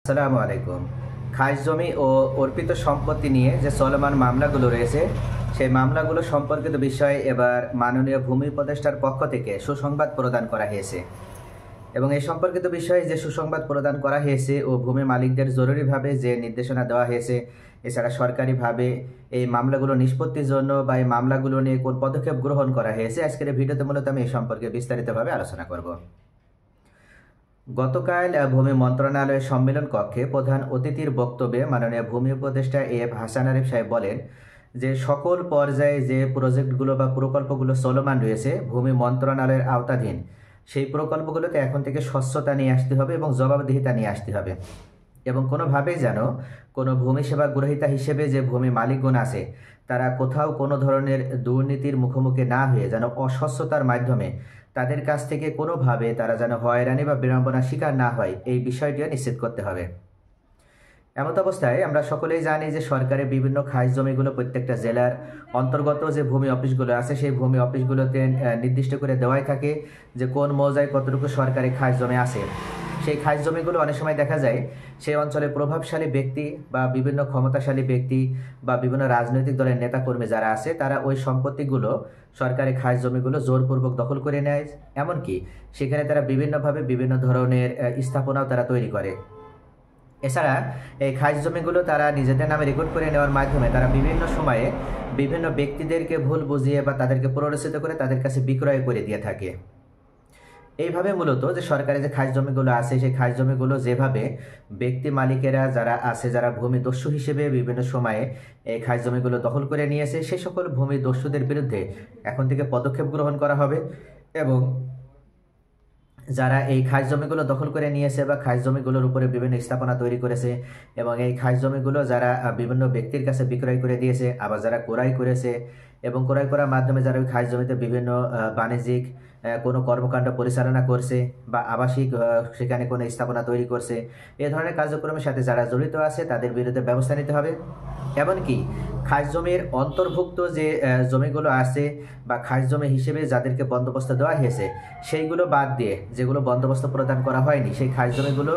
আসসালামু আলাইকুম। খাস জমি ও অর্পিত সম্পত্তি নিয়ে যে চলমান মামলাগুলো রয়েছে, সেই মামলাগুলো সম্পর্কিত বিষয়ে এবার মাননীয় ভূমি উপদেষ্টার পক্ষ থেকে সুসংবাদ প্রদান করা হয়েছে এবং এই সম্পর্কিত বিষয়ে যে সুসংবাদ প্রদান করা হয়েছে ও ভূমি মালিকদের জরুরিভাবে যে নির্দেশনা দেওয়া হয়েছে, এছাড়া সরকারিভাবে এই মামলাগুলো নিষ্পত্তির জন্য বা এই মামলাগুলো নিয়ে কোন পদক্ষেপ গ্রহণ করা হয়েছে, আজকের এই ভিডিওতে মূলত আমি এই সম্পর্কে বিস্তারিতভাবে আলোচনা করব। গতকাল ভূমি মন্ত্রণালয়ের সম্মেলন কক্ষে প্রধান অতিথির বক্তব্যে মাননীয় ভূমি উপদেষ্টা এফ হাসান আরিফ সাহেব বলেন যে সকল পর্যায়ে যে প্রজেক্টগুলো বা প্রকল্পগুলো চলমান রয়েছে ভূমি মন্ত্রণালয়ের আওতাধীন, সেই প্রকল্পগুলোতে এখন থেকে স্বচ্ছতা নিয়ে আসতে হবে এবং জবাবদিহিতা নিয়ে আসতে হবে এবং কোনোভাবেই যেন কোনো ভূমি সেবা গ্রহীতা হিসেবে যে ভূমি মালিকগণ আছে তারা কোথাও কোনো ধরনের দুর্নীতির মুখোমুখি না হয়ে যেন অস্বচ্ছতার মাধ্যমে তাদের কাছ থেকে কোনোভাবে তারা যেন হয়রানি বা বিড়ম্বনার শিকার না হয়, এই বিষয়টিও নিশ্চিত করতে হবে। এমত অবস্থায় আমরা সকলেই জানি যে সরকারের বিভিন্ন খাস জমিগুলো প্রত্যেকটা জেলার অন্তর্গত যে ভূমি অফিসগুলো আছে সেই ভূমি অফিসগুলোতে নির্দিষ্ট করে দেওয়াই থাকে যে কোন মৌজায় কতটুকু সরকারি খাস জমি আছে। সেই খাস জমিগুলো অনেক সময় দেখা যায় সেই অঞ্চলে প্রভাবশালী ব্যক্তি বা বিভিন্ন ক্ষমতাশালী ব্যক্তি বা বিভিন্ন রাজনৈতিক দলের নেতাকর্মী যারা আছে তারা ওই সম্পত্তিগুলো সরকারি খাস জমিগুলো জোরপূর্বক দখল করে নেয়, এমনকি সেখানে তারা বিভিন্নভাবে বিভিন্ন ধরনের স্থাপনাও তারা তৈরি করে। এছাড়া এই খাস জমিগুলো তারা নিজেদের নামে রেকর্ড করে নেওয়ার মাধ্যমে তারা বিভিন্ন সময়ে বিভিন্ন ব্যক্তিদেরকে ভুল বুঝিয়ে বা তাদেরকে প্ররোচিত করে তাদের কাছে বিক্রয় করে দিয়ে থাকে। এইভাবে মূলত যে সরকারি যে খাস জমিগুলো আছে সেই খাস জমিগুলো যেভাবে ব্যক্তি মালিকেরা যারা আছে, যারা ভূমিদস্যু হিসেবে বিভিন্ন সময়ে এই খাস জমিগুলো দখল করে নিয়েছে, সেই সকল ভূমিদস্যুদের বিরুদ্ধে এখন থেকে পদক্ষেপ গ্রহণ করা হবে এবং যারা এই খাস জমিগুলো দখল করে নিয়েছে বা খাস জমিগুলোর উপরে বিভিন্ন স্থাপনা তৈরি করেছে এবং এই খাস জমিগুলো যারা বিভিন্ন ব্যক্তির কাছে বিক্রয় করে দিয়েছে, আবার যারা ক্রয় করেছে এবং ক্রয় করার মাধ্যমে যারা ওই খাস জমিতে বিভিন্ন বাণিজ্যিক কোনো কর্মকাণ্ড পরিচালনা করছে বা আবাসিক সেখানে কোনো স্থাপনা তৈরি করছে, এ ধরনের কার্যক্রমের সাথে যারা জড়িত আছে তাদের বিরুদ্ধে ব্যবস্থা নিতে হবে। এমনকি খাস জমির অন্তর্ভুক্ত যে জমিগুলো আছে বা খাস জমি হিসেবে যাদেরকে বন্দোবস্ত দেওয়া হয়েছে সেইগুলো বাদ দিয়ে যেগুলো বন্দোবস্ত প্রদান করা হয়নি সেই খাস জমিগুলো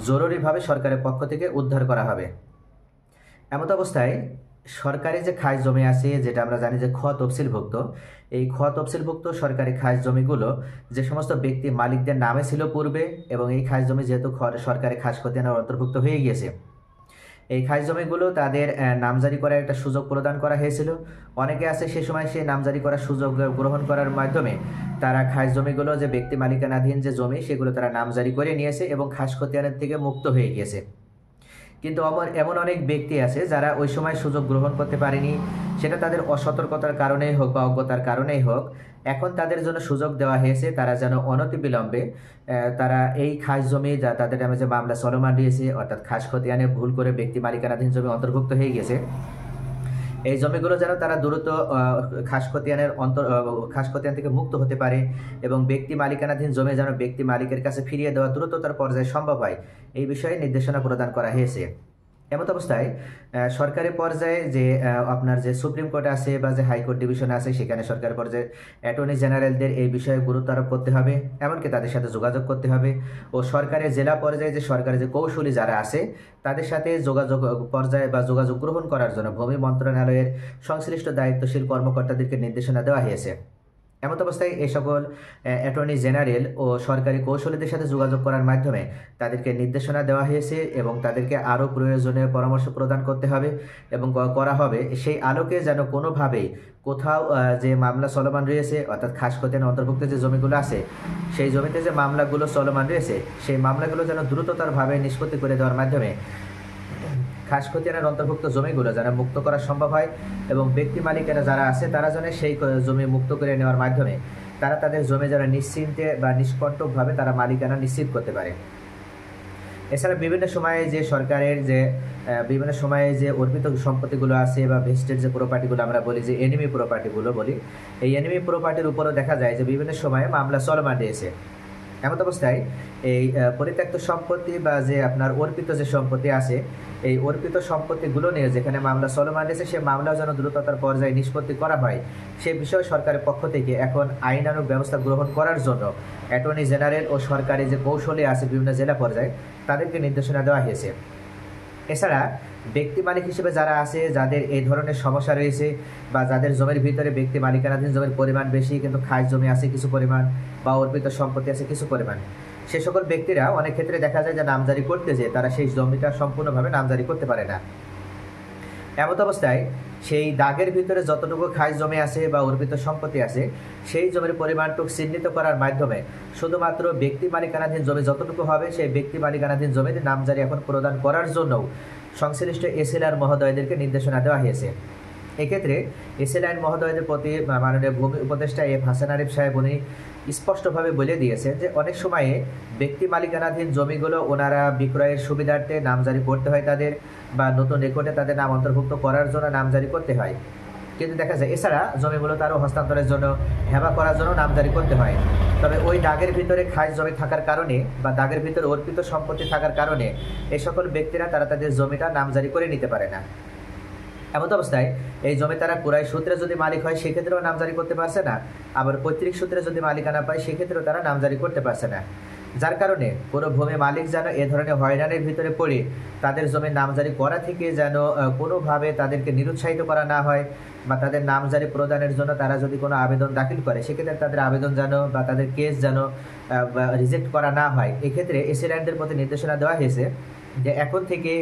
জরুরিভাবে সরকারের পক্ষ থেকে উদ্ধার করা হবে। এমত অবস্থায় সরকারি যে খাস জমি আছে, যেটা আমরা জানি যে খ তফসিলভুক্ত, এই খ তফসিলভুক্ত সরকারি খাস জমিগুলো যে সমস্ত ব্যক্তি মালিকদের নামে ছিল পূর্বে এবং এই খাস জমি যেহেতু সরকারি খাস খতিয়ানের অন্তর্ভুক্ত হয়ে গিয়েছে, এই খাস জমিগুলো তাদের নামজারি করার একটা সুযোগ প্রদান করা হয়েছিল। অনেকে আছে সে সময় সেই নামজারি করার সুযোগ গ্রহণ করার মাধ্যমে তারা খাস জমিগুলো যে ব্যক্তি মালিকানাধীন যে জমি সেগুলো তারা নামজারি করে নিয়েছে এবং খাস খতিয়ানের থেকে মুক্ত হয়ে গিয়েছে। কিন্তু এমন অনেক ব্যক্তি আছে যারা ওই সময় সুযোগ গ্রহণ করতে পারেনি, সেটা তাদের অসতর্কতার কারণেই হোক বা অজ্ঞতার কারণেই হোক, এখন তাদের জন্য সুযোগ দেওয়া হয়েছে তারা যেন অনতিবিলম্বে তারা এই খাস জমি যা তাদের নামে যে মামলা চলমান রয়েছে, অর্থাৎ খাস খতিয়ানে ভুল করে ব্যক্তি মালিকানাধীন জমি অন্তর্ভুক্ত হয়ে গেছে, এই জমিগুলো যেন তারা দ্রুত খাস খতিয়ান থেকে মুক্ত হতে পারে এবং ব্যক্তি মালিকানাধীন জমি যেন ব্যক্তি মালিকের কাছে ফিরিয়ে দেওয়া দ্রুততর পর্যায়ে সম্ভব হয়, এই বিষয়ে নির্দেশনা প্রদান করা হয়েছে। এমত অবস্থায় সরকারি পর্যায়ে যে আপনার যে সুপ্রিম কোর্ট আছে বা যে হাইকোর্ট ডিভিশন আছে সেখানে সরকারি পর্যায়ে অ্যাটর্নি জেনারেলদের এই বিষয়ে গুরুত্ব আরোপ করতে হবে, এমনকি তাদের সাথে যোগাযোগ করতে হবে ও সরকারি জেলা পর্যায়ে যে সরকারি যে কৌশলী যারা আছে তাদের সাথে যোগাযোগ পর্যায়ে বা যোগাযোগ গ্রহণ করার জন্য ভূমি মন্ত্রণালয়ের সংশ্লিষ্ট দায়িত্বশীল কর্মকর্তাদেরকে নির্দেশনা দেওয়া হয়েছে। এমত অবস্থায় এই সকল অ্যাটর্নি জেনারেল ও সরকারি কৌশলীদের সাথে যোগাযোগ করার মাধ্যমে তাদেরকে নির্দেশনা দেওয়া হয়েছে এবং তাদেরকে আরও প্রয়োজনীয় পরামর্শ প্রদান করতে হবে এবং করা হবে সেই আলোকে যেন কোনোভাবেই কোথাও যে মামলা চলমান রয়েছে, অর্থাৎ খাস খতিয়ানের অন্তর্ভুক্ত যে জমিগুলো আছে সেই জমিতে যে মামলাগুলো চলমান রয়েছে সেই মামলাগুলো যেন দ্রুততরভাবে নিষ্পত্তি করে দেওয়ার মাধ্যমে খাস খতিয়ানের অন্তর্ভুক্ত জমিগুলো যেন মুক্ত করা সম্ভব হয় এবং ব্যক্তি মালিকেরা যারা আছে তারা যেন সেই জমি মুক্ত করে নেওয়ার মাধ্যমে তারা তাদের জমি যেন নিশ্চিন্তে বা নিষ্কণ্টকভাবে তারা মালিকানা নিশ্চিত করতে পারে। এছাড়া বিভিন্ন সময়ে যে সরকারের যে বিভিন্ন সময়ে যে অর্পিত সম্পত্তিগুলো আছে বা ভেস্টেড যে প্রপার্টিগুলো আমরা বলি, যে এনিমি প্রপার্টিগুলো বলি, এই এনিমি প্রপার্টির উপরও দেখা যায় যে বিভিন্ন সময়ে মামলা চলমান রয়েছে। এমন অবস্থায় এই পরিত্যক্ত সম্পত্তি বা যে আপনার অর্পিত যে সম্পত্তি আছে এই অর্পিত সম্পত্তিগুলো নিয়ে যেখানে মামলা চলমান রয়েছে সেই মামলা যেন দ্রুততার পর্যায়ে নিষ্পত্তি করা হয় সে বিষয়ে সরকারের পক্ষ থেকে এখন আইনানুগ ব্যবস্থা গ্রহণ করার জন্য অ্যাটর্নি জেনারেল ও সরকারি যে কৌশলী আছে বিভিন্ন জেলা পর্যায়ে তাদেরকে নির্দেশনা দেওয়া হয়েছে। এছাড়া ব্যক্তি মালিক হিসেবে যারা আছে, যাদের এই ধরনের সমস্যা রয়েছে বা যাদের জমির ভিতরে ব্যক্তি মালিকানাধীন জমির পরিমাণ বেশি কিন্তু খাস জমি আছে কিছু পরিমাণ বা অর্পিত সম্পত্তি আছে কিছু পরিমাণ, সে সকল ব্যক্তিরা অনেক ক্ষেত্রে দেখা যায় যে নামজারি করতে যে তারা সেই জমিটা সম্পূর্ণভাবে নামজারি করতে পারে না। এমত অবস্থায় সেই দাগের ভিতরে যতটুকু খাস জমি আছে বা অর্পিত সম্পত্তি আছে সেই জমির পরিমাণটুকু চিহ্নিত করার মাধ্যমে শুধুমাত্র ব্যক্তি মালিকানাধীন জমি যতটুকু হবে সেই ব্যক্তি মালিকানাধীন জমিতে নামজারি এখন প্রদান করার জন্য সংশ্লিষ্ট এসএলআর মহোদয়দেরকে নির্দেশনা দেওয়া হয়েছে। এক্ষেত্রে এসএলআর মহোদয়দের প্রতি মাননীয় ভূমি উপদেষ্টা এফ হাসান আরিফ সাহেব উনি স্পষ্টভাবে বলে দিয়েছেন যে অনেক সময়ে ব্যক্তি মালিকানাধীন জমিগুলো ওনারা বিক্রয়ের সুবিধার্থে নামজারি করতে হয় তাদের, বা নতুন রেকর্ডে তাদের নাম অন্তর্ভুক্ত করার জন্য নামজারি করতে হয়। কিন্তু দেখা যায় এছাড়া জমিগুলো তারও হস্তান্তরের জন্য হেবা করার জন্য নামজারি করতে হয়। তবে ওই দাগের ভিতরে খাস জমি থাকার কারণে বা দাগের ভিতরে অর্পিত সম্পত্তি থাকার কারণে এই সকল ব্যক্তিরা তারা তাদের জমিটা নামজারি করে নিতে পারে না। এমন অবস্থায় এই জমি তারা ক্রয় সূত্রে যদি মালিক হয় সেক্ষেত্রেও নামজারি করতে পারছে না, আবার পৈতৃক সূত্রে যদি মালিকানা পায় সেক্ষেত্রেও তারা নামজারি করতে পারছে না। যার কারণে কোনো ভূমি মালিক যেন এ ধরনের হয়রানির ভিতরে পড়ে তাদের জমির নামজারি করা থেকে যেন কোনোভাবে তাদেরকে নিরুৎসাহিত করা না হয়, বা তাদের নামজারি প্রদানের জন্য তারা যদি কোনো আবেদন দাখিল করে সেক্ষেত্রে তাদের আবেদন যেন বা তাদের কেস যেন রিজেক্ট করা না হয়। এক্ষেত্রে এসএলআরদের প্রতি নির্দেশনা দেওয়া হয়েছে যে এখন থেকে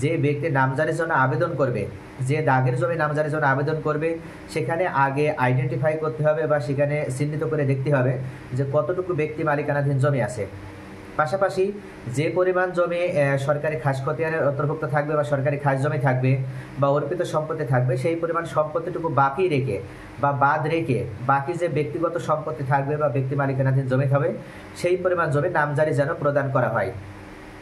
যে ব্যক্তি নামজারির জন্য আবেদন করবে, যে দাগের জমি নামজারির জন্য আবেদন করবে সেখানে আগে আইডেন্টিফাই করতে হবে বা সেখানে চিহ্নিত করে দেখতে হবে যে কতটুকু ব্যক্তি মালিকানাধীন জমি আছে। পাশাপাশি যে পরিমাণ জমি সরকারি খাস খতিয়ানের অন্তর্ভুক্ত থাকবে বা সরকারি খাস জমি থাকবে বা অর্পিত সম্পত্তি থাকবে সেই পরিমাণ সম্পত্তিটুকু বাকি রেখে বা বাদ রেখে বাকি যে ব্যক্তিগত সম্পত্তি থাকবে বা ব্যক্তি মালিকানাধীন জমি হবে সেই পরিমাণ জমি নামজারি যেন প্রদান করা হয়।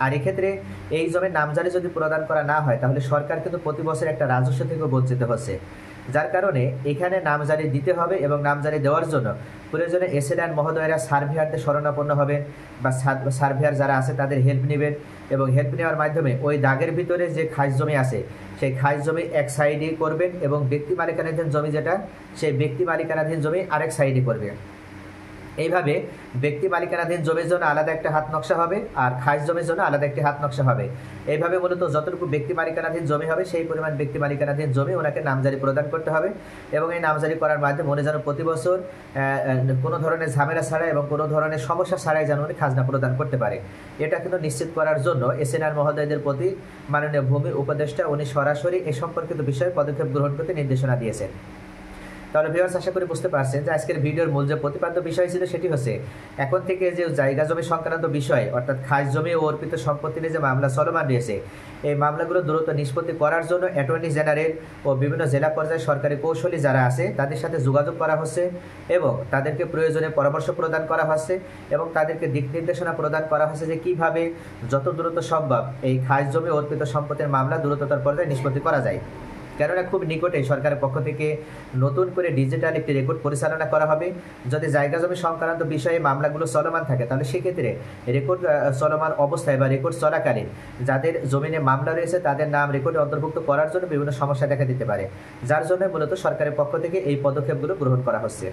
আর এক্ষেত্রে এই জমির নামজারি যদি প্রদান করা না হয় তাহলে সরকার কিন্তু প্রতি বছর একটা রাজস্ব থেকে বঞ্চিত হচ্ছে। যার কারণে এখানে নামজারি দিতে হবে এবং নামজারি দেওয়ার জন্য প্রয়োজনে এসএলআর মহোদয়রা সার্ভেয়ারদের শরণাপন্ন হবেন বা সার্ভেয়ার যারা আছে তাদের হেল্প নেবেন, এবং হেল্প নেওয়ার মাধ্যমে ওই দাগের ভিতরে যে খাস জমি আছে সেই খাস জমি এক সাইডে করবেন এবং ব্যক্তি মালিকানাধীন জমি যেটা সেই ব্যক্তি মালিকানাধীন জমি আরেক সাইডে করবে। এইভাবে ব্যক্তি মালিকানাধীন জমির জন্য আলাদা একটা হাত নকশা হবে আর খাস জমির জন্য আলাদা একটি হাত নকশা হবে। এইভাবে মূলত যতটুকু ব্যক্তি মালিকানাধীন জমি হবে সেই পরিমাণ ব্যক্তি মালিকানাধীন জমি ওনাকে নামজারি প্রদান করতে হবে, এবং এই নামজারি করার মাধ্যমে উনি যেন প্রতি বছর কোনো ধরনের ঝামেলা ছাড়াই এবং কোনো ধরনের সমস্যা ছাড়াই যেন উনি খাজনা প্রদান করতে পারে। এটা কিন্তু নিশ্চিত করার জন্য এসএলআর মহোদয়দের প্রতি মাননীয় ভূমি উপদেষ্টা উনি সরাসরি এ সম্পর্কিত বিষয়ে পদক্ষেপ গ্রহণ করতে নির্দেশনা দিয়েছেন। তাহলে ভিউয়ার্স আশা করি বুঝতে পারছেন যে আজকের ভিডিওর মূল যে প্রতিপাদ্য বিষয় ছিল সেটি হচ্ছে এখন থেকে যে জায়গা জমি সংক্রান্ত বিষয় অর্থাৎ খাস জমি ও অর্পিত সম্পত্তি নিয়ে যে মামলা চলমান রয়েছে এই মামলাগুলো দ্রুত নিষ্পত্তি করার জন্য অ্যাটর্নি জেনারেল ও বিভিন্ন জেলা পর্যায়ে সরকারি কৌশলী যারা আছে তাদের সাথে যোগাযোগ করা হচ্ছে এবং তাদেরকে প্রয়োজনে পরামর্শ প্রদান করা হচ্ছে এবং তাদেরকে দিক নির্দেশনা প্রদান করা হচ্ছে যে কীভাবে যত দ্রুত সম্ভব এই খাস জমি অর্পিত সম্পত্তির মামলা দ্রুততর পর্যায়ে নিষ্পত্তি করা যায়। কেননা খুব নিকটে সরকারের পক্ষ থেকে নতুন করে ডিজিটাল একটি রেকর্ড পরিচালনা করা হবে। যদি জায়গা জমি সংক্রান্ত বিষয়ে মামলাগুলো চলমান থাকে তাহলে সেক্ষেত্রে রেকর্ড চলমান অবস্থায় বা রেকর্ড চলাকালীন যাদের জমিনে মামলা রয়েছে তাদের নাম রেকর্ডে অন্তর্ভুক্ত করার জন্য বিভিন্ন সমস্যা দেখা দিতে পারে, যার জন্য মূলত সরকারের পক্ষ থেকে এই পদক্ষেপগুলো গ্রহণ করা হচ্ছে।